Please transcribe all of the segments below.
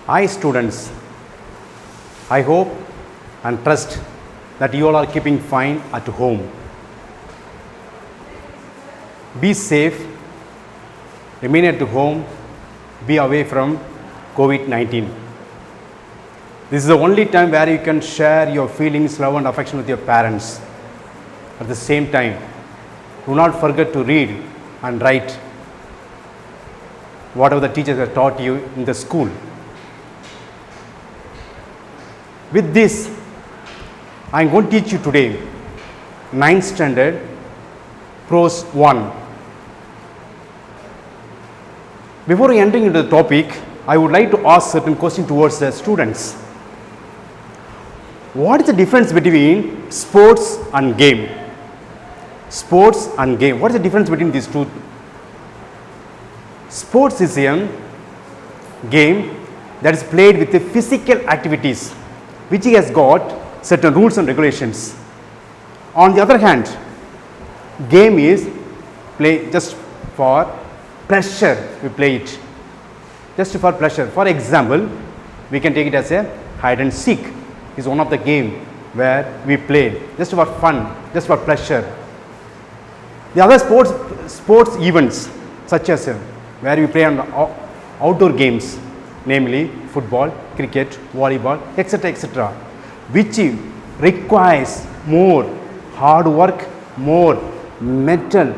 Hi students, I hope and trust that you all are keeping fine at home. Be safe, remain at home, be away from COVID-19. This is the only time where you can share your feelings, love and affection with your parents. At the same time, do not forget to read and write whatever the teachers have taught you in the school. With this, I am going to teach you today 9th standard prose 1. Before entering into the topic, I would like to ask certain questions towards the students. What is the difference between sports and game? Sports and game. What is the difference between these two? Sports is a game that is played with the physical activities, which has got certain rules and regulations. On the other hand, game is play just for pleasure. We play it just for pleasure. For example, we can take it as a hide and seek. Is one of the game where we play just for fun, just for pleasure. The other sports events such as where we play on outdoor games, namely football, cricket, volleyball, etc., which requires more hard work, more mental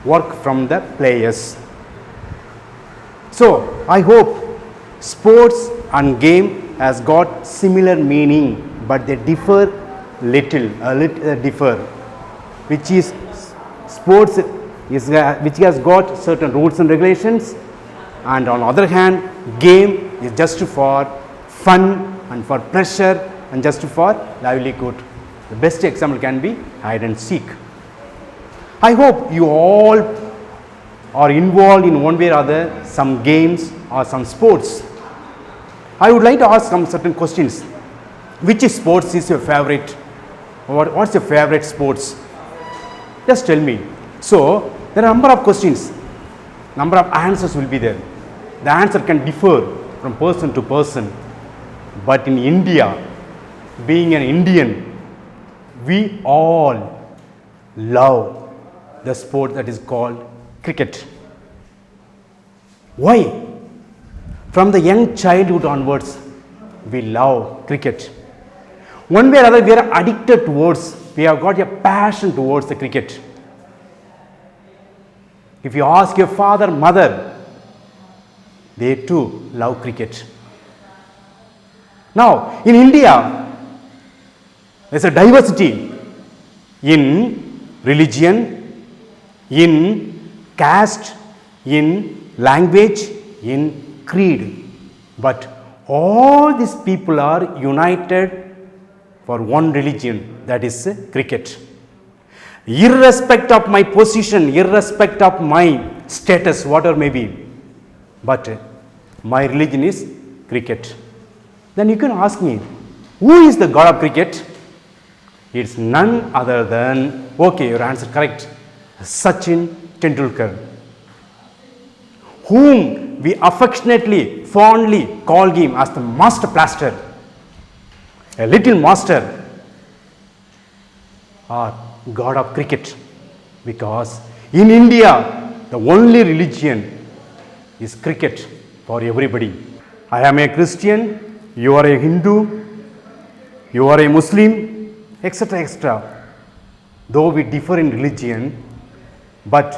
work from the players. So I hope sports and game has got similar meaning, but they differ a little differ, which is sports is which has got certain rules and regulations, and on the other hand, game is just for fun and for pleasure and just for livelihood. The best example can be hide and seek. I hope you all are involved in one way or other, some games or some sports. I would like to ask some certain questions. Which sports is your favorite? What's your favorite sports? Just tell me. So there are a number of questions, number of answers will be there. The answer can differ from person to person, but in India, being an Indian, we all love the sport that is called cricket. Why? From the young childhood onwards, we love cricket. One way or other, we are addicted towards, we have got a passion towards the cricket. If you ask your father, mother, they too love cricket. Now, in India, there is a diversity in religion, in caste, in language, in creed. But all these people are united for one religion, that is cricket. Irrespective of my position, irrespective of my status, whatever may be, but my religion is cricket. Then you can ask me, who is the god of cricket? It's none other than, okay, your answer correct, Sachin Tendulkar, whom we affectionately, fondly call him as the master blaster, a little master, or god of cricket, because in India the only religion is cricket for everybody. I am a Christian, you are a Hindu, you are a Muslim, etc. Though we differ in religion, but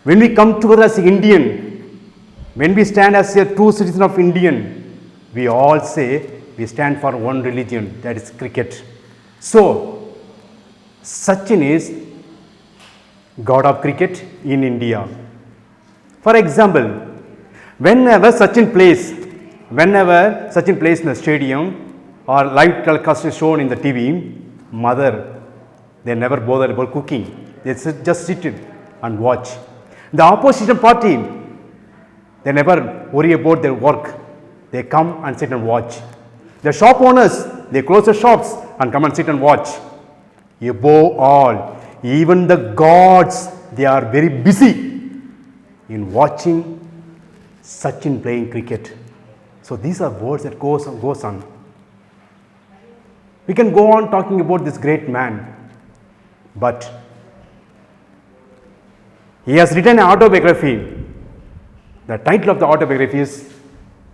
when we come together as Indian, when we stand as a true citizen of Indian, we all say we stand for one religion, that is cricket. So Sachin is god of cricket in India. For example, whenever Sachin plays in the stadium or live telecast is shown in the TV, mother, they never bother about cooking. They just sit and watch. The opposition party, they never worry about their work. They come and sit and watch. The shop owners, they close the shops and come and sit and watch. Above all, even the gods, they are very busy in watching Sachin playing cricket. So these are words that goes on. We can go on talking about this great man, but he has written an autobiography. The title of the autobiography is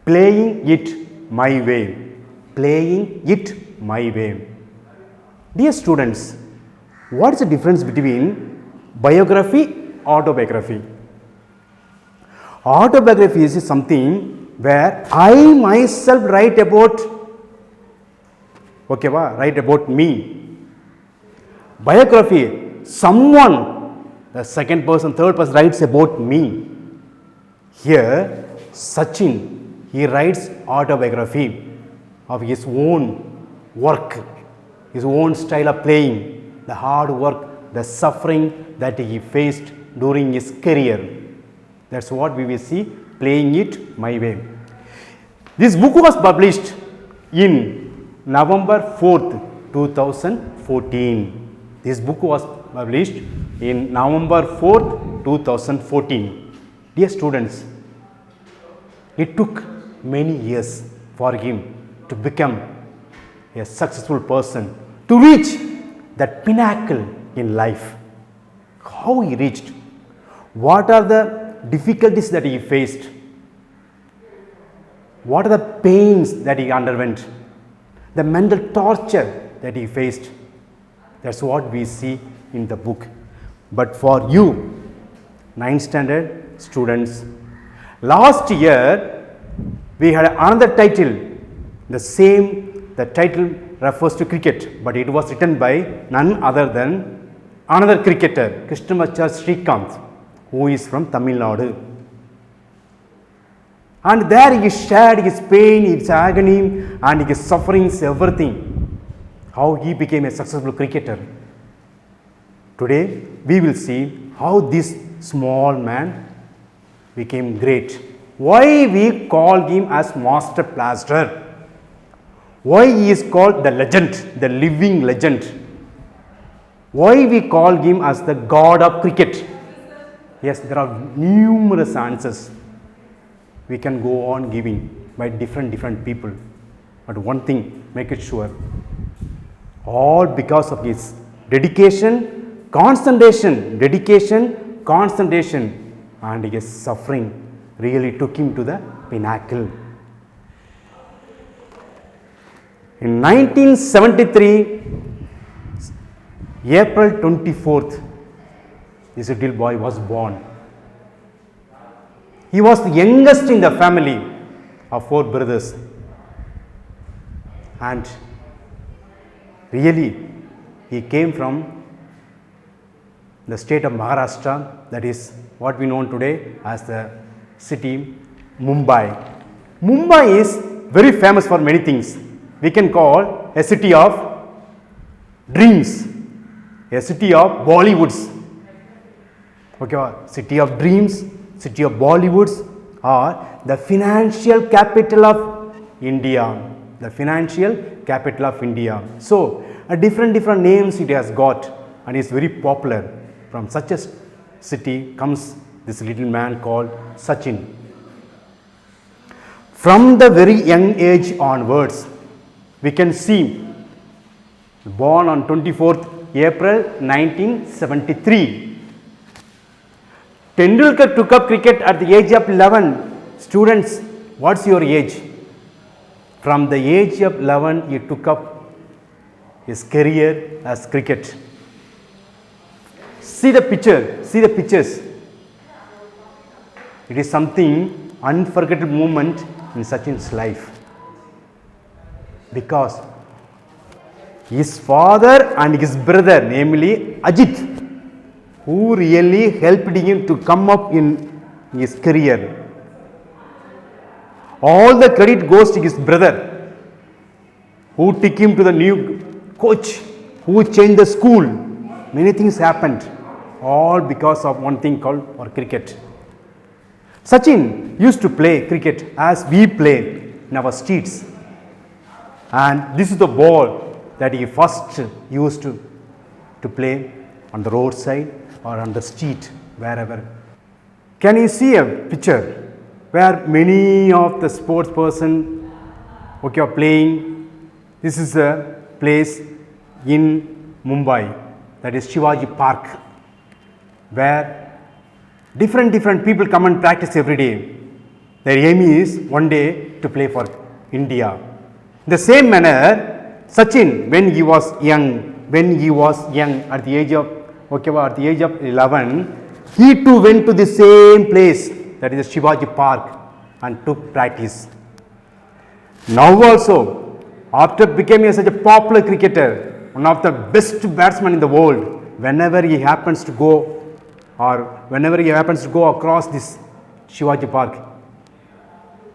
Playing It My Way. Playing It My Way. Dear students, what is the difference between biography, autobiography? Autobiography is something where I myself write about, write about me. Biography, someone, the second person, third person writes about me. Here, Sachin, he writes autobiography of his own work, his own style of playing, the hard work, the suffering that he faced during his career. That's what we will see, Playing It My Way. This book was published in November 4th, 2014. This book was published in November 4th, 2014. Dear students, it took many years for him to become a successful person, to reach that pinnacle in life. How he reached? What are the difficulties that he faced? What are the pains that he underwent? The mental torture that he faced? That's what we see in the book. But for you, 9th standard students, last year we had another title. The title refers to cricket, but it was written by none other than another cricketer, Krishnamacharya Srikanth, who is from Tamil Nadu. And there he shared his pain, his agony, and his sufferings, everything. How he became a successful cricketer. Today, we will see how this small man became great. Why we call him as Master Blaster? Why he is called the legend, the living legend? Why we call him as the God of cricket? Yes, there are numerous answers we can go on giving by different people. But one thing, make it sure, all because of his dedication, concentration, and his suffering really took him to the pinnacle. In 1973, April 24th, this little boy was born. He was the youngest in the family of 4 brothers. And really, he came from the state of Maharashtra, that is what we know today as the city Mumbai. Mumbai is very famous for many things. We can call a city of dreams, a city of Bollywoods. City of dreams, city of Bollywoods, or the financial capital of India. The financial capital of India. So, different names it has got, and is very popular. From such a city comes this little man called Sachin. From the very young age onwards, we can see, born on 24th April 1973. Tendulkar took up cricket at the age of 11. Students, what's your age? From the age of 11, he took up his career as cricket. See the pictures. It is something unforgettable moment in Sachin's life. Because his father and his brother, namely Ajit, who really helped him to come up in his career. All the credit goes to his brother, who took him to the new coach, who changed the school. Many things happened, all because of one thing called cricket. Sachin used to play cricket as we play in our streets. And this is the ball that he first used to play on the roadside or on the street, wherever. Can you see a picture? where many of the sports person are playing. This is a place in Mumbai, that is Shivaji Park, where different people come and practice every day. Their aim is one day to play for India. In the same manner, Sachin, when he was young, at the age of 11, he too went to the same place, that is Shivaji Park, and took practice. Now also, after becoming such a popular cricketer, one of the best batsmen in the world, whenever he happens to go across this Shivaji Park,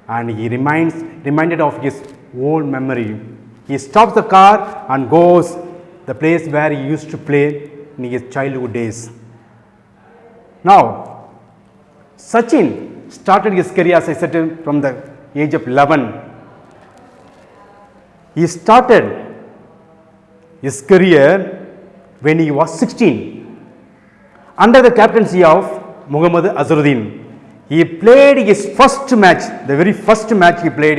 and he reminded of his old memory, he stops the car and goes the place where he used to play in his childhood days. Now, Sachin started his career, as I said, from the age of 11. He started his career when he was 16, under the captaincy of Muhammad Azharuddin. He played his first match, the very first match he played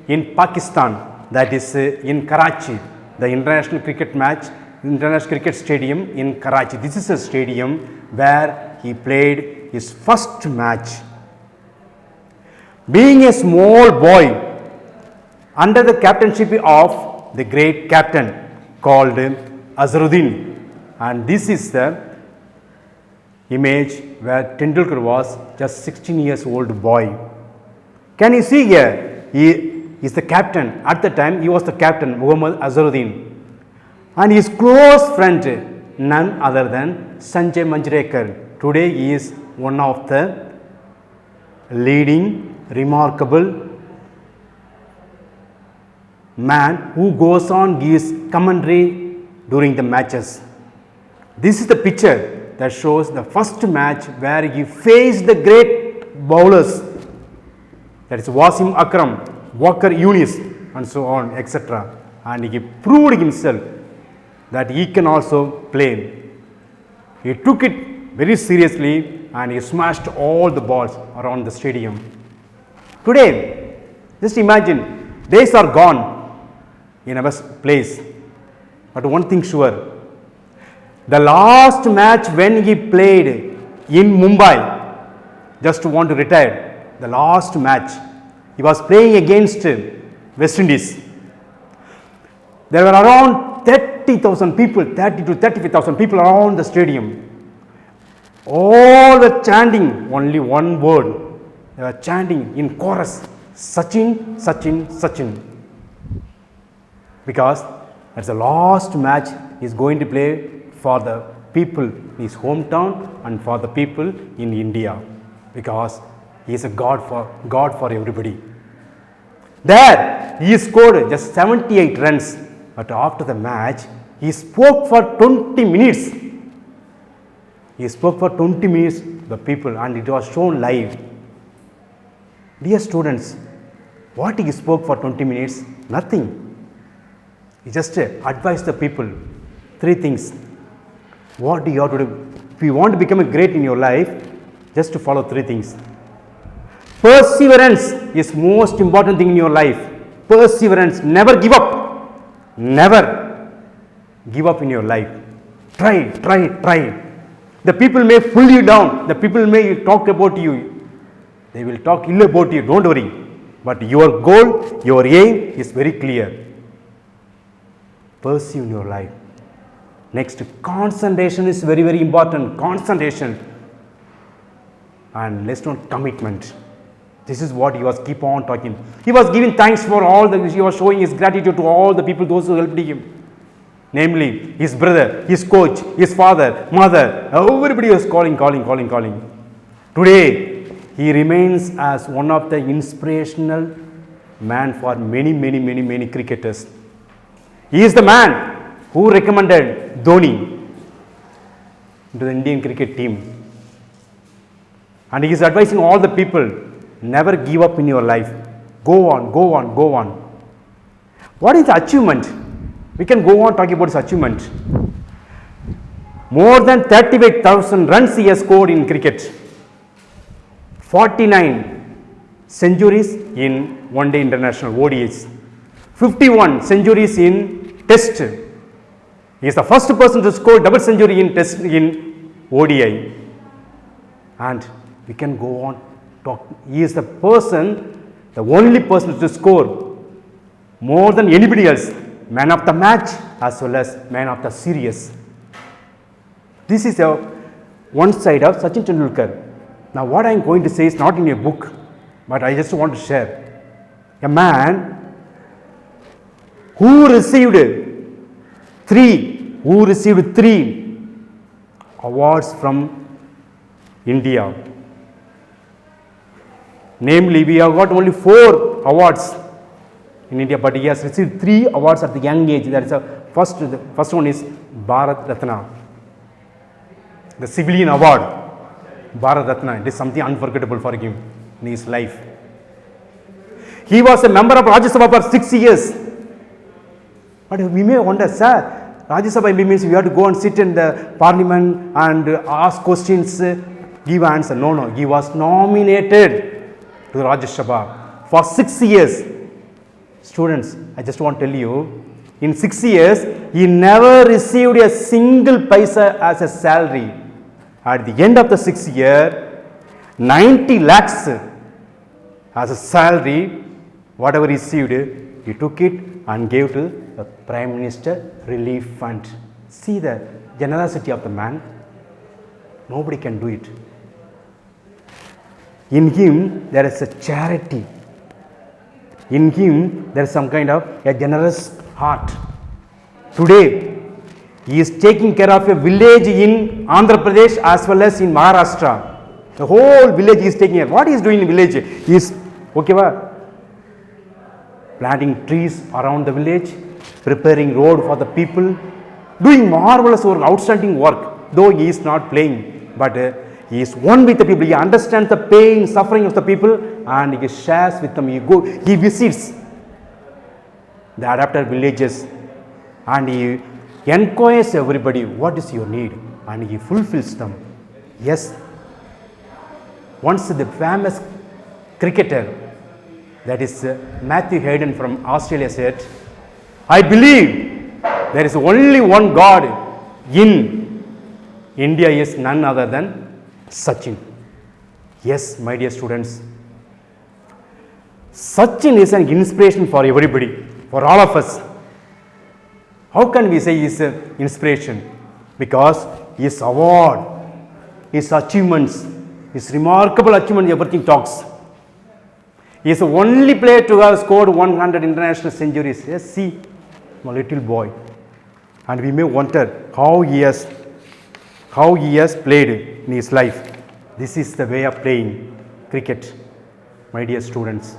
in Pakistan, that is in Karachi, the international cricket stadium in Karachi. This is a stadium where he played his first match. Being a small boy, under the captainship of the great captain called Azharuddin, and this is the image where Tendulkar was just 16 years old boy. Can you see here? He is the captain. At the time, he was the captain, Muhammad Azharuddin. And his close friend, none other than Sanjay Manjrekar. Today, he is one of the leading, remarkable man who goes on gives commentary during the matches. This is the picture that shows the first match where he faced the great bowlers, that is Wasim Akram, Walker Yunis, and so on, etc. And he proved himself that he can also play. He took it very seriously and he smashed all the balls around the stadium. Today, just imagine, days are gone in our place, but one thing sure, the last match when he played in Mumbai, just want to retire, the last match, he was playing against West Indies. There were around 30,000 people, 30 to 35,000 people around the stadium. All were chanting only one word. They were chanting in chorus, Sachin, Sachin, Sachin. Because that's the last match he is going to play for the people in his hometown and for the people in India, because he is a God for everybody. There he scored just 78 runs, but after the match he spoke for 20 minutes. He spoke for 20 minutes to the people and it was shown live. Dear students, what he spoke for 20 minutes? Nothing. He just advised the people 3 things. What do you have to do? If you want to become a great in your life, just to follow 3 things. Perseverance is most important thing in your life. Perseverance. Never give up. Never give up in your life. Try. The people may pull you down. The people may talk about you. They will talk ill about you. Don't worry. But your goal, your aim is very clear. Pursue in your life. Next, concentration is very, very important. Concentration. And let's not commitment. This is what he was keep on talking. He was giving thanks for all the, he was showing his gratitude to all the people, those who helped him. Namely, his brother, his coach, his father, mother, everybody was calling. Today, he remains as one of the inspirational man for many cricketers. He is the man who recommended Dhoni to the Indian cricket team. And he is advising all the people, never give up in your life. Go on. What is the achievement? We can go on talking about his achievement. More than 35,000 runs he has scored in cricket. 49 centuries in one day international ODIs, 51 centuries in test. He is the first person to score double century in test in ODI. And we can go on talk. He is the only person to score more than anybody else, man of the match as well as man of the series. This is one side of Sachin Tendulkar. Now what I am going to say is not in a book, but I just want to share. A man who received three awards from India. Namely, we have got only 4 awards in India, but he has received 3 awards at the young age. That is the first one is Bharat Ratna, the civilian award, Bharat Ratna. It is something unforgettable for him in his life. He was a member of Rajya Sabha for 6 years. But we may wonder, sir, Rajya Sabha means we have to go and sit in the parliament and ask questions, give answer. No, he was nominated to Rajya Sabha for 6 years. Students, I just want to tell you, in 6 years, he never received a single paisa as a salary. At the end of the 6th year, 90 lakhs as a salary, whatever he received, he took it and gave to the Prime Minister Relief Fund. See the generosity of the man. Nobody can do it. In him, there is a charity. In him, there is some kind of a generous heart. Today, he is taking care of a village in Andhra Pradesh as well as in Maharashtra. The whole village he is taking care. What he is doing in the village? He is, planting trees around the village, preparing road for the people, doing marvelous work, outstanding work. Though he is not playing, but he is one with the people. He understands the pain, suffering of the people, and he shares with them. He visits the adapted villages, and he inquires everybody, what is your need, and he fulfills them. Yes, once the famous cricketer, that is Matthew Hayden from Australia, said, I believe there is only one God in India, is none other than Sachin. Yes, my dear students, Sachin is an inspiration for everybody, for all of us. How can we say he is an inspiration? Because his award, his achievements, his remarkable achievement, everything talks. He is the only player to have scored 100 international centuries. Yes, see, my little boy. And we may wonder how he has played in his life. This is the way of playing cricket, my dear students.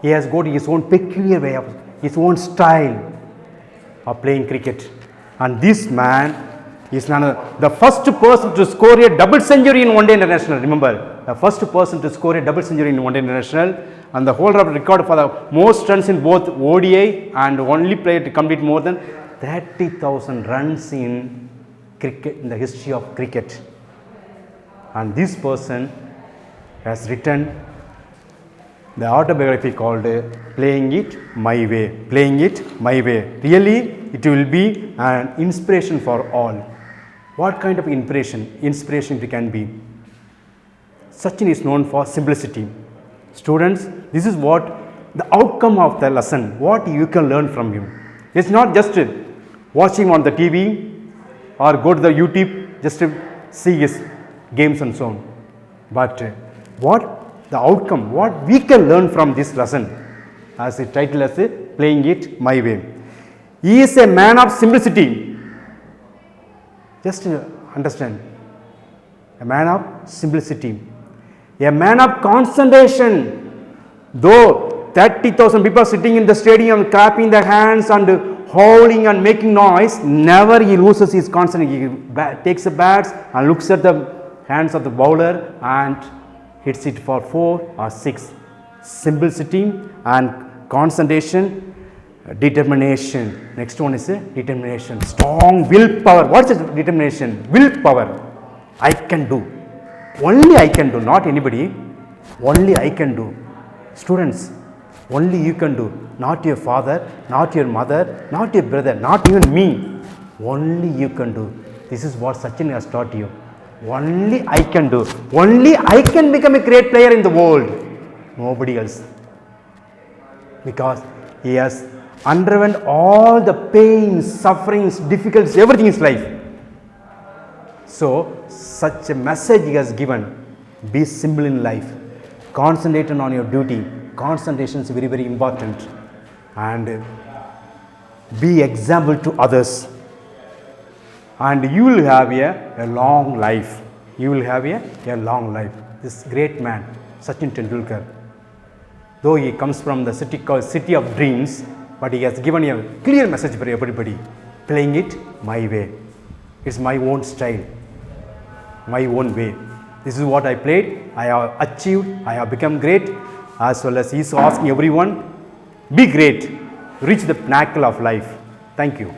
He has got his own peculiar way of, his own style of playing cricket. And this man is the first person to score a double century in one day international. Remember, the first person to score a double century in one day international, and the holder of the record for the most runs in both ODI, and only player to complete more than 30,000 runs in cricket, in the history of cricket. And this person has written the autobiography called Playing It My Way. Playing It My Way. Really, it will be an inspiration for all. What kind of inspiration it can be? Sachin is known for simplicity. Students, this is what the outcome of the lesson, what you can learn from him. It's not just watching on the TV or go to the YouTube just to see his games and so on. But what the outcome, what we can learn from this lesson, as the title as Playing It My Way. He is a man of simplicity. Just understand, a man of simplicity, a man of concentration. Though 30,000 people are sitting in the stadium clapping their hands and howling and making noise, never he loses his concentration. He takes the bats and looks at the hands of the bowler and hits it for 4 or 6. Simplicity and concentration. Determination. Next one is determination. Strong willpower. What is determination? Willpower. I can do. Only I can do, not anybody. Only I can do. Students, only you can do. Not your father, not your mother, not your brother, not even me. Only you can do. This is what Sachin has taught you. Only I can do. Only I can become a great player in the world. Nobody else. Because he has underwent all the pains, sufferings, difficulties, everything in his life. So, such a message he has given. Be simple in life. Concentrate on your duty. Concentration is very, very important. And be example to others. And you will have a long life. You will have a long life. This great man, Sachin Tendulkar, though he comes from the city called City of Dreams, but he has given a clear message for everybody. Playing it my way. It's my own style, my own way. This is what I played. I have achieved. I have become great. As well as he is asking everyone, be great. Reach the pinnacle of life. Thank you.